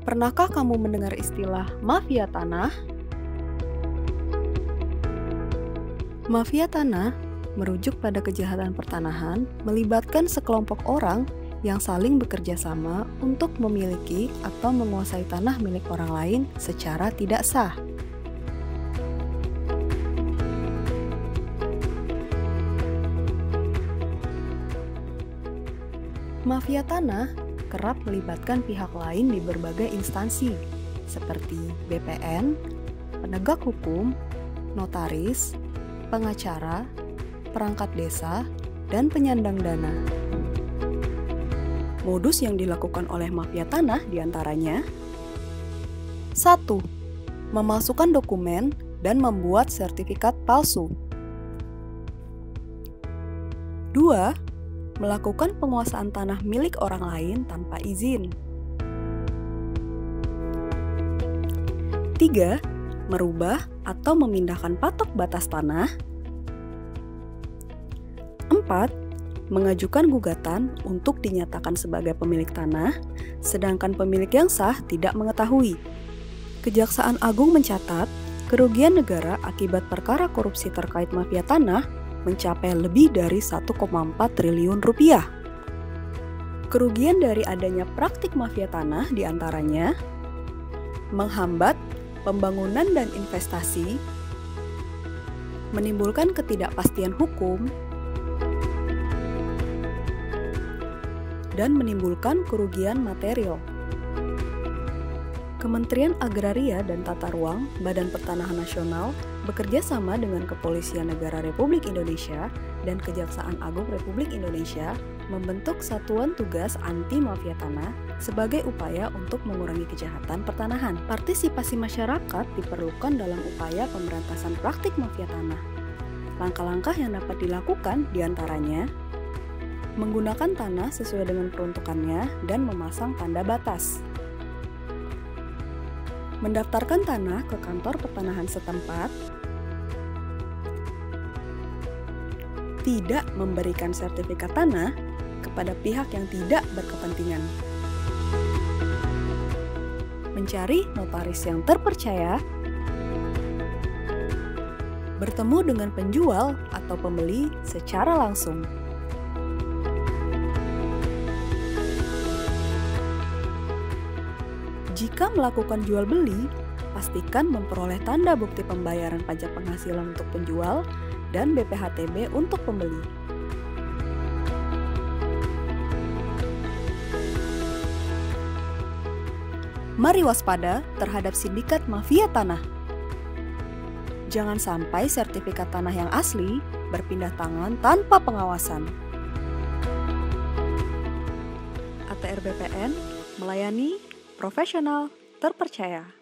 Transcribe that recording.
Pernahkah kamu mendengar istilah mafia tanah? Mafia tanah merujuk pada kejahatan pertanahan melibatkan sekelompok orang yang saling bekerja sama untuk memiliki atau menguasai tanah milik orang lain secara tidak sah. Mafia tanah kerap melibatkan pihak lain di berbagai instansi, seperti BPN, penegak hukum, notaris, pengacara, perangkat desa, dan penyandang dana. Modus yang dilakukan oleh mafia tanah diantaranya: 1. Memalsukan dokumen dan membuat sertifikat palsu. 2. Melakukan penguasaan tanah milik orang lain tanpa izin. 3. Merubah atau memindahkan patok batas tanah. 4. Mengajukan gugatan untuk dinyatakan sebagai pemilik tanah, sedangkan pemilik yang sah tidak mengetahui. Kejaksaan Agung mencatat, kerugian negara akibat perkara korupsi terkait mafia tanah mencapai lebih dari 1,4 triliun rupiah. Kerugian dari adanya praktik mafia tanah diantaranya menghambat pembangunan dan investasi, menimbulkan ketidakpastian hukum, dan menimbulkan kerugian material. Kementerian Agraria dan Tata Ruang Badan Pertanahan Nasional bekerja sama dengan Kepolisian Negara Republik Indonesia dan Kejaksaan Agung Republik Indonesia membentuk Satuan Tugas Anti Mafia Tanah sebagai upaya untuk mengurangi kejahatan pertanahan. Partisipasi masyarakat diperlukan dalam upaya pemberantasan praktik mafia tanah. Langkah-langkah yang dapat dilakukan diantaranya menggunakan tanah sesuai dengan peruntukannya dan memasang tanda batas. Mendaftarkan tanah ke kantor pertanahan setempat. Tidak memberikan sertifikat tanah kepada pihak yang tidak berkepentingan. Mencari notaris yang terpercaya. Bertemu dengan penjual atau pembeli secara langsung. Jika melakukan jual beli, pastikan memperoleh tanda bukti pembayaran pajak penghasilan untuk penjual dan BPHTB untuk pembeli. Mari waspada terhadap sindikat mafia tanah. Jangan sampai sertifikat tanah yang asli berpindah tangan tanpa pengawasan. ATR BPN melayani profesional terpercaya.